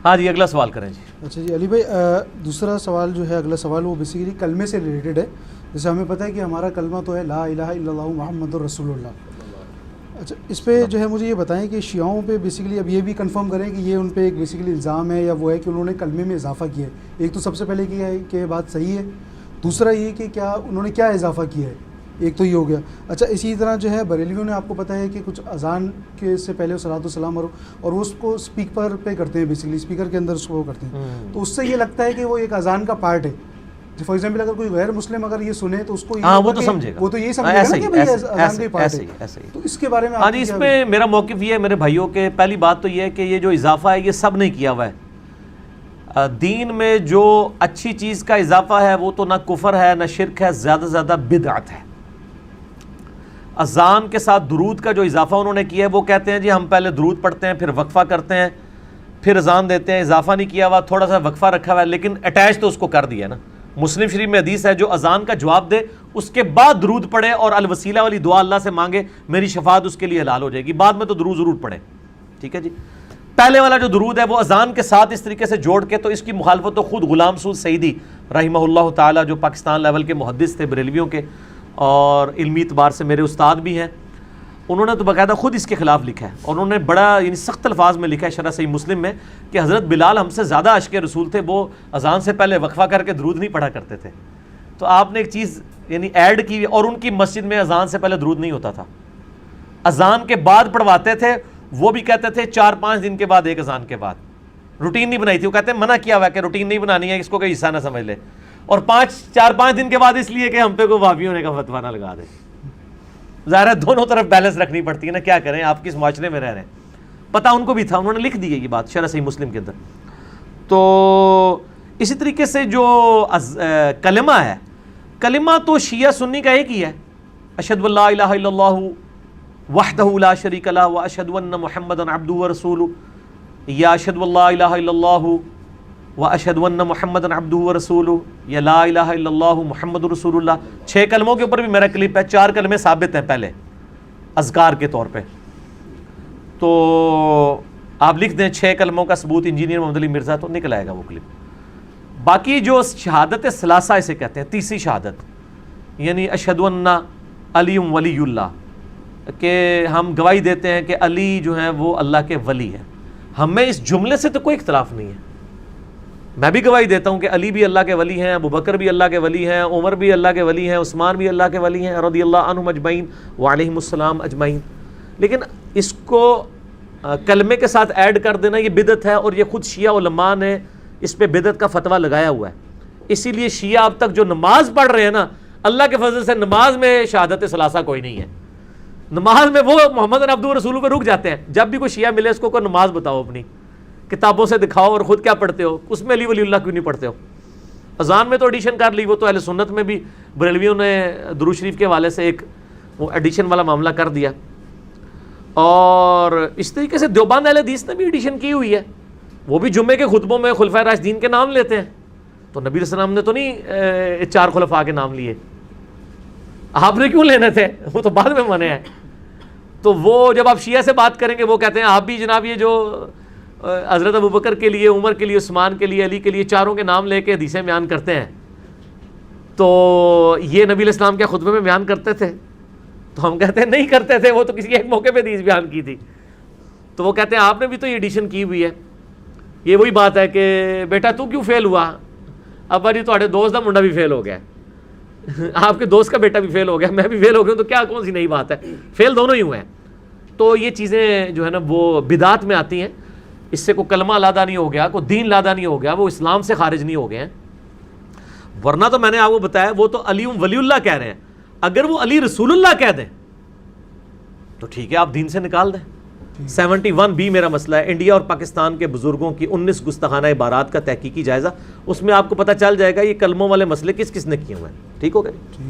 ہاں جی اگلا سوال کریں جی. اچھا جی علی بھائی، دوسرا سوال جو ہے، اگلا سوال وہ بیسیکلی کلمے سے ریلیٹڈ ہے. جیسے ہمیں پتہ ہے کہ ہمارا کلمہ تو ہے لا الہ الا اللہ محمد رسول اللہ. اچھا اس پہ جو ہے مجھے یہ بتائیں کہ شیعوں پہ بیسیکلی اب یہ بھی کنفرم کریں کہ یہ ان پہ ایک بیسیکلی الزام ہے یا وہ ہے کہ انہوں نے کلمے میں اضافہ کیا ہے. ایک تو سب سے پہلے کیا ہے کہ بات صحیح ہے، دوسرا یہ کہ کیا انہوں نے کیا اضافہ کیا ہے، ایک تو یہ ہو گیا. اچھا اسی طرح جو ہے بریلویوں نے آپ کو پتہ ہے کہ کچھ اذان کے سے پہلے صلاۃ والسلام اور وہ اس کو اسپیکر پہ کرتے ہیں، بیسیکلی اسپیکر کے اندر اس کو کرتے ہیں. تو اس سے یہ لگتا ہے کہ وہ ایک اذان کا پارٹ ہے. فار ایگزامپل اگر کوئی غیر مسلم اگر یہ سنے تو اس کو وہ تو سمجھے گا، وہ تو یہی سمجھے گا کہ بھائی اذان کا پارٹ ہے. تو اس کے بارے میں ہاں جی اس پہ میرا موقف یہ ہے میرے بھائیوں کے، پہلی بات تو یہ ہے کہ یہ جو اضافہ ہے یہ سب نہیں کیا ہوا ہے. دین میں جو اچھی چیز کا اضافہ ہے وہ تو نہ کفر ہے نہ شرک ہے، زیادہ سے زیادہ بدعت ہے. اذان کے ساتھ درود کا جو اضافہ انہوں نے کیا ہے وہ کہتے ہیں جی ہم پہلے درود پڑھتے ہیں پھر وقفہ کرتے ہیں پھر اذان دیتے ہیں. اضافہ نہیں کیا ہوا، تھوڑا سا وقفہ رکھا ہوا ہے لیکن اٹیچ تو اس کو کر دیا نا. مسلم شریف میں حدیث ہے جو اذان کا جواب دے اس کے بعد درود پڑھے اور الوسیلہ والی دعا اللہ سے مانگے، میری شفاعت اس کے لیے حلال ہو جائے گی. بعد میں تو درود ضرور پڑھے، ٹھیک ہے جی. پہلے والا جو درود ہے وہ اذان کے ساتھ اس طریقے سے جوڑ کے، تو اس کی مخالفت تو خود غلام سعود سعیدی رحمہ اللہ تعالی جو پاکستان لیول کے محدث تھے بریلویوں کے اور علمی اعتبار سے میرے استاد بھی ہیں، انہوں نے تو باقاعدہ خود اس کے خلاف لکھا ہے اور انہوں نے بڑا یعنی سخت الفاظ میں لکھا ہے شرح صحیح مسلم میں کہ حضرت بلال ہم سے زیادہ عاشق رسول تھے، وہ اذان سے پہلے وقفہ کر کے درود نہیں پڑھا کرتے تھے. تو آپ نے ایک چیز یعنی ایڈ کی، اور ان کی مسجد میں اذان سے پہلے درود نہیں ہوتا تھا، اذان کے بعد پڑھواتے تھے. وہ بھی کہتے تھے 4-5 دن کے بعد ایک اذان کے بعد. روٹین نہیں بنائی تھی، وہ کہتے ہیں منع کیا ہوا ہے کہ روٹین نہیں بنانی ہے، اس کو کوئی حصہ نہ سمجھ لے. اور 4-5 دن کے بعد اس لیے کہ ہم پہ کوئی وہابی ہونے کا فتویٰ نہ لگا دے. ظاہر ہے دونوں طرف بیلنس رکھنی پڑتی ہے نا، کیا کریں آپ کس معاشرے میں رہ رہے ہیں. پتہ ان کو بھی تھا، انہوں نے لکھ دی ہے یہ بات شرح صحیح مسلم کے اندر. تو اسی طریقے سے جو کلمہ ہے، کلمہ تو شیعہ سنی کا ایک ہی ہے، اشہد ان لا الہ الا اللہ وحدہ لا شریک لہ واشہد ان محمدا عبدہ ورسولہ، یا اشہد ان لا الہ الا اللہ واشہد ان محمدا عبدہ ورسولہ، یا لا الہ الا اللہ محمد رسول اللہ. 6 کلموں کے اوپر بھی میرا کلپ ہے، 4 کلمے ثابت ہیں پہلے اذکار کے طور پہ. تو آپ لکھ دیں 6 کلموں کا ثبوت انجینئر محمد علی مرزا، تو نکل آئے گا وہ کلپ. باقی جو شہادت ثلاثہ اسے کہتے ہیں، تیسری شہادت، یعنی اشہد ان علی ولی اللہ، کہ ہم گواہی دیتے ہیں کہ علی جو ہیں وہ اللہ کے ولی ہیں. ہمیں اس جملے سے تو کوئی اختلاف نہیں ہے. میں بھی گواہی دیتا ہوں کہ علی بھی اللہ کے ولی ہیں، ابو بکر بھی اللہ کے ولی ہیں، عمر بھی اللہ کے ولی ہیں، عثمان بھی اللہ کے ولی ہیں رضی اللہ عنہم اجمعین وعلیہم السلام اجمعین. لیکن اس کو کلمے کے ساتھ ایڈ کر دینا یہ بدعت ہے، اور یہ خود شیعہ علماء نے اس پہ بدعت کا فتویٰ لگایا ہوا ہے. اسی لیے شیعہ اب تک جو نماز پڑھ رہے ہیں نا، اللہ کے فضل سے نماز میں شہادت ثلاثہ کوئی نہیں ہے. نماز میں وہ محمد عبدہ رسول پہ رک جاتے ہیں. جب بھی کوئی شیعہ ملے اس کو کوئی نماز بتاؤ، اپنی کتابوں سے دکھاؤ، اور خود کیا پڑھتے ہو، اس میں علی ولی اللہ کیوں نہیں پڑھتے ہو. اذان میں تو ایڈیشن کر لی، وہ تو اہل سنت میں بھی بریلویوں نے درود شریف کے حوالے سے ایک وہ ایڈیشن والا معاملہ کر دیا. اور اس طریقے سے دیوبند اہل حدیث نے بھی ایڈیشن کی ہوئی ہے، وہ بھی جمعے کے خطبوں میں خلفائے راشدین کے نام لیتے ہیں. تو نبی علیہ السلام نے تو نہیں 4 خلفاء کے نام لیے، آپ نے کیوں لینے تھے، وہ تو بعد میں منع ہے. تو وہ جب آپ شیعہ سے بات کریں گے وہ کہتے ہیں آپ بھی جناب یہ جو حضرت ابو بکر کے لیے، عمر کے لیے، عثمان کے لیے، علی کے لیے 4 کے نام لے کے حدیثیں بیان کرتے ہیں، تو یہ نبی علیہ السلام کے خطبے میں بیان کرتے تھے؟ تو ہم کہتے ہیں نہیں کرتے تھے، وہ تو کسی ایک موقع پہ حدیث بیان کی تھی. تو وہ کہتے ہیں آپ نے بھی تو یہ ایڈیشن کی ہوئی ہے. یہ وہی بات ہے کہ بیٹا تو کیوں فیل ہوا، ابا جی تھوڑے دوست کا منڈا بھی فیل ہو گیا، آپ کے دوست کا بیٹا بھی فیل ہو گیا، میں بھی فیل ہو گیا، تو کیا کون سی نئی بات ہے، فیل دونوں ہی ہوئے ہیں. تو یہ چیزیں جو ہے نا وہ بدعات میں آتی ہیں. اس سے کوئی کلمہ علادہ نہیں ہو گیا، کوئی دین علادہ نہیں ہو گیا، وہ اسلام سے خارج نہیں ہو گئے ہیں. ورنہ تو میں نے آپ کو بتایا وہ تو علی ولی اللہ کہہ رہے ہیں. اگر وہ علی رسول اللہ کہہ دیں تو ٹھیک ہے، آپ دین سے نکال دیں. 71B میرا مسئلہ ہے، انڈیا اور پاکستان کے بزرگوں کی 19 گستاخانہ عبارات کا تحقیقی جائزہ. اس میں آپ کو پتہ چل جائے گا یہ کلموں والے مسئلے کس کس نے کیے ہوئے ہیں. ٹھیک ہو گئے.